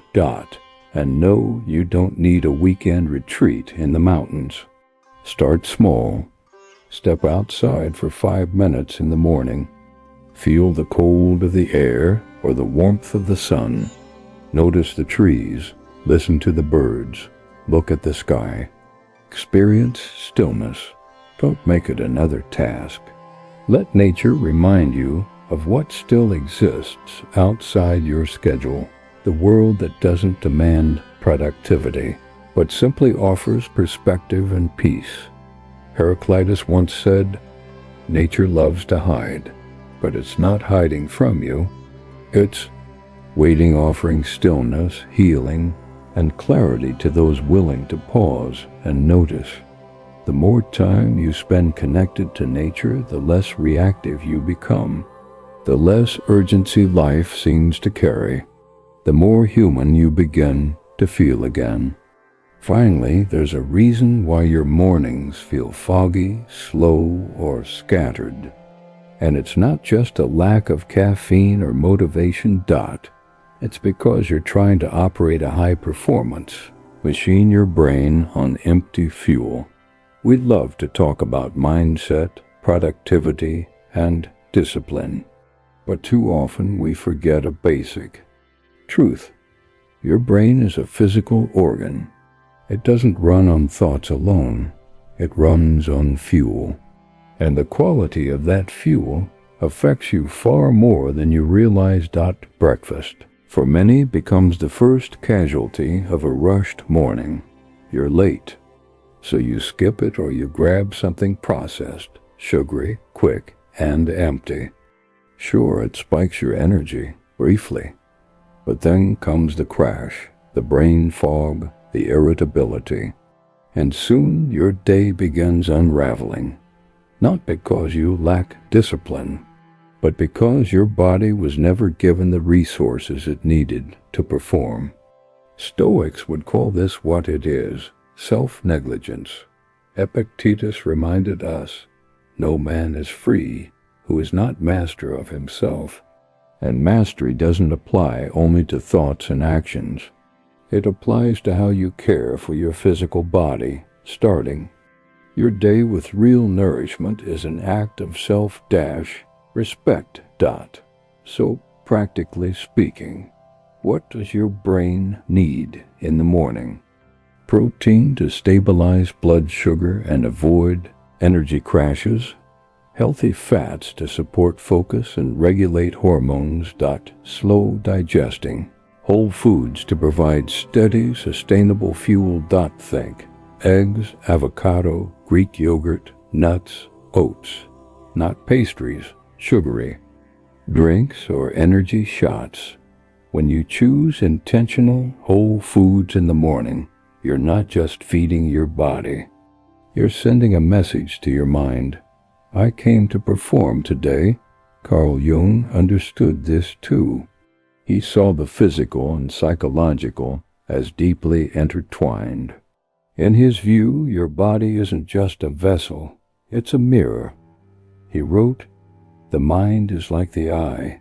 And no, you don't need a weekend retreat in the mountains. Start small. Step outside for 5 minutes in the morning. Feel the cold of the air or the warmth of the sun. Notice the trees. Listen to the birds. Look at the sky. Experience stillness. Don't make it another task. Let nature remind you of what still exists outside your schedule, the world that doesn't demand productivity, but simply offers perspective and peace. Heraclitus once said, "Nature loves to hide, but it's not hiding from you. It's waiting, offering stillness, healing, and clarity to those willing to pause and notice." The more time you spend connected to nature, the less reactive you become. The less urgency life seems to carry. The more human you begin to feel again. Finally, there's a reason why your mornings feel foggy, slow, or scattered. And it's not just a lack of caffeine or motivation. It's because you're trying to operate a high-performance machine, your brain on empty fuel. We'd love to talk about mindset, productivity, and discipline. But too often we forget a basic truth. Your brain is a physical organ. It doesn't run on thoughts alone. It runs on fuel. And the quality of that fuel affects you far more than you realize. Breakfast, for many, becomes the first casualty of a rushed morning. You're late, so you skip it or you grab something processed, sugary, quick, and empty. Sure, it spikes your energy, briefly. But then comes the crash, the brain fog, the irritability. And soon your day begins unraveling. Not because you lack discipline, but because your body was never given the resources it needed to perform. Stoics would call this what it is: self-negligence. Epictetus reminded us, "No man is free who is not master of himself." And mastery doesn't apply only to thoughts and actions. It applies to how you care for your physical body. Starting your day with real nourishment is an act of self-respect. So, practically speaking, what does your brain need in the morning? Protein to stabilize blood sugar and avoid energy crashes. Healthy fats to support focus and regulate hormones. Slow digesting. Whole foods to provide steady, sustainable fuel. Think eggs, avocado, Greek yogurt, nuts, oats. Not pastries, sugary drinks, or energy shots. When you choose intentional, whole foods in the morning, you're not just feeding your body. You're sending a message to your mind. I came to perform today. Carl Jung understood this too. He saw the physical and psychological as deeply intertwined. In his view, your body isn't just a vessel, it's a mirror. He wrote, "The mind is like the eye.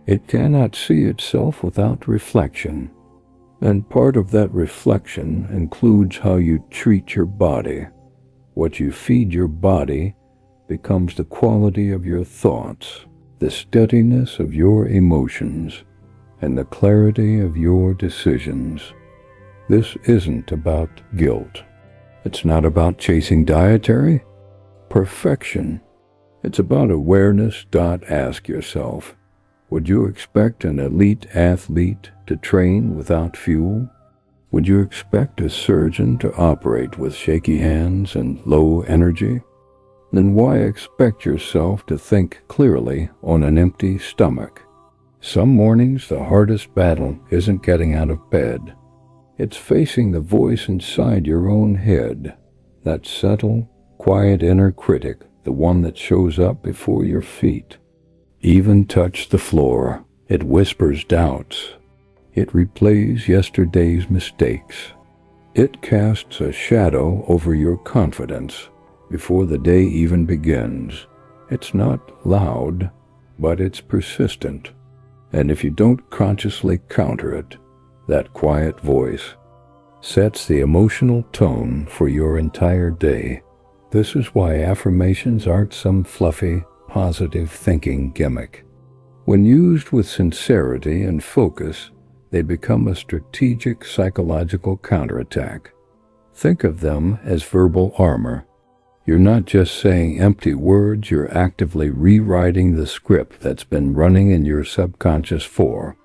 It cannot see itself without reflection. And part of that reflection includes how you treat your body. What you feed your body becomes the quality of your thoughts, the steadiness of your emotions, and the clarity of your decisions." This isn't about guilt. It's not about chasing dietary perfection. It's about awareness. Ask yourself, would you expect an elite athlete to train without fuel? Would you expect a surgeon to operate with shaky hands and low energy? Then why expect yourself to think clearly on an empty stomach? Some mornings the hardest battle isn't getting out of bed. It's facing the voice inside your own head, that subtle, quiet inner critic, the one that shows up before your feet. Even touch the floor, it whispers doubts. It replays yesterday's mistakes. It casts a shadow over your confidence before the day even begins. It's not loud, but it's persistent. And if you don't consciously counter it, that quiet voice sets the emotional tone for your entire day. This is why affirmations aren't some fluffy, positive thinking gimmick. When used with sincerity and focus, they become a strategic psychological counterattack. Think of them as verbal armor. You're not just saying empty words, you're actively rewriting the script that's been running in your subconscious for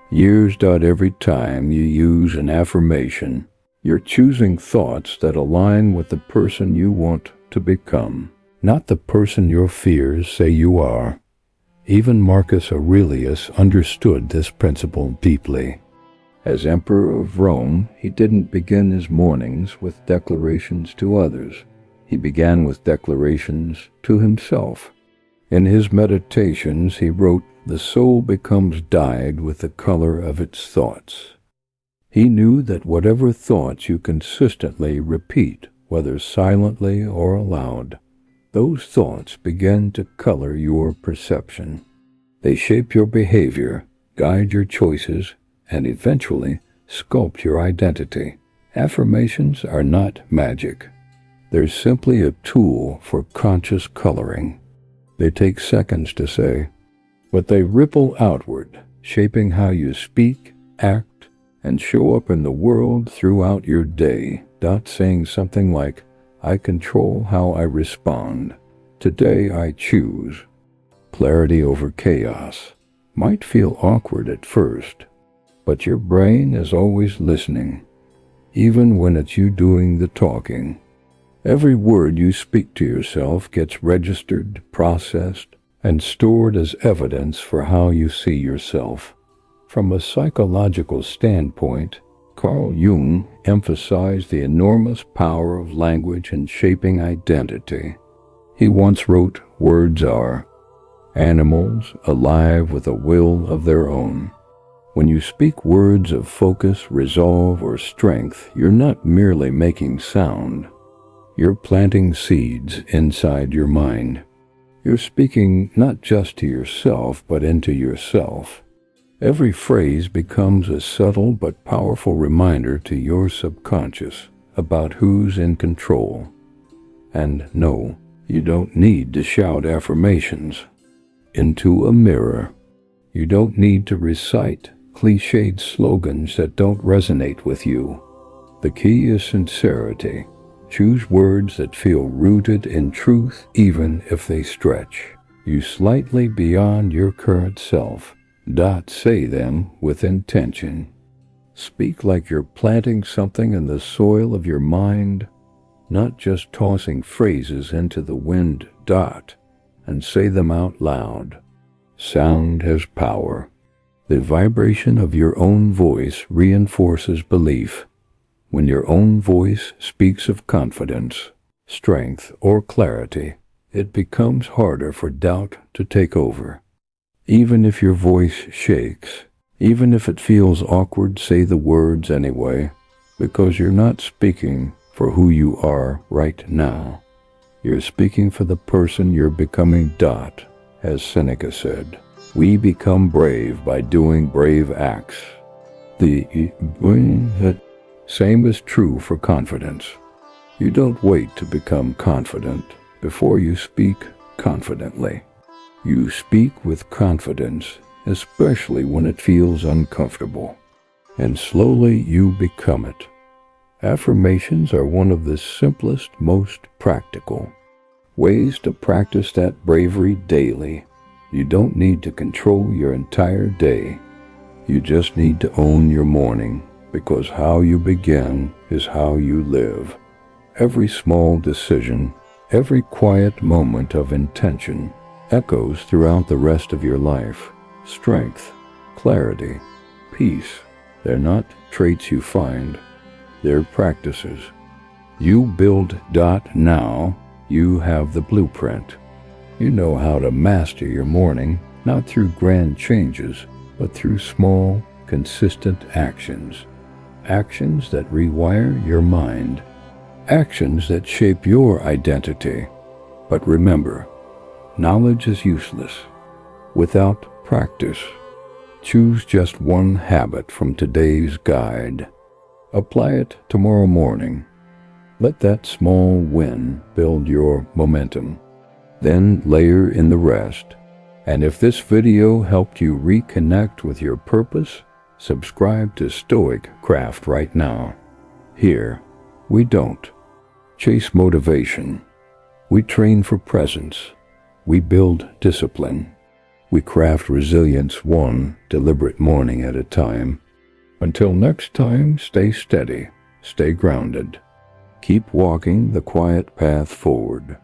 years. Every time you use an affirmation, you're choosing thoughts that align with the person you want to become, not the person your fears say you are. Even Marcus Aurelius understood this principle deeply. As Emperor of Rome, he didn't begin his mornings with declarations to others. He began with declarations to himself. In his meditations, he wrote, "The soul becomes dyed with the color of its thoughts." He knew that whatever thoughts you consistently repeat, whether silently or aloud, those thoughts begin to color your perception. They shape your behavior, guide your choices, and eventually sculpt your identity. Affirmations are not magic. They're simply a tool for conscious coloring. They take seconds to say, but they ripple outward, shaping how you speak, act, and show up in the world throughout your day. Saying something like, "I control how I respond. Today I choose clarity over chaos," might feel awkward at first, but your brain is always listening, even when it's you doing the talking. Every word you speak to yourself gets registered, processed, and stored as evidence for how you see yourself. From a psychological standpoint, Carl Jung emphasized the enormous power of language in shaping identity. He once wrote, "Words are animals alive with a will of their own." When you speak words of focus, resolve, or strength, you're not merely making sound. You're planting seeds inside your mind. You're speaking not just to yourself, but into yourself. Every phrase becomes a subtle but powerful reminder to your subconscious about who's in control. And no, you don't need to shout affirmations into a mirror. You don't need to recite cliched slogans that don't resonate with you. The key is sincerity. Choose words that feel rooted in truth, even if they stretch you slightly beyond your current self. Say them with intention. Speak like you're planting something in the soil of your mind, not just tossing phrases into the wind. And say them out loud. Sound has power. The vibration of your own voice reinforces belief. When your own voice speaks of confidence, strength, or clarity, it becomes harder for doubt to take over. Even if your voice shakes, even if it feels awkward, say the words anyway, because you're not speaking for who you are right now. You're speaking for the person you're becoming. As Seneca said, we become brave by doing brave acts. The same is true for confidence. You don't wait to become confident before you speak confidently. You speak with confidence, especially when it feels uncomfortable, and slowly you become it. Affirmations are one of the simplest, most practical ways to practice that bravery daily. You don't need to control your entire day. You just need to own your morning, because how you begin is how you live. Every small decision, every quiet moment of intention echoes throughout the rest of your life. Strength, clarity, peace. They're not traits you find, they're practices. You build. Now you have the blueprint. You know how to master your morning, not through grand changes, but through small, consistent actions. Actions that rewire your mind. Actions that shape your identity. But remember, knowledge is useless without practice. Choose just one habit from today's guide. Apply it tomorrow morning. Let that small win build your momentum. Then layer in the rest. And if this video helped you reconnect with your purpose, subscribe to StoicCraft right now. Here, we don't chase motivation. We train for presence. We build discipline. We craft resilience one deliberate morning at a time. Until next time, stay steady, stay grounded. Keep walking the quiet path forward.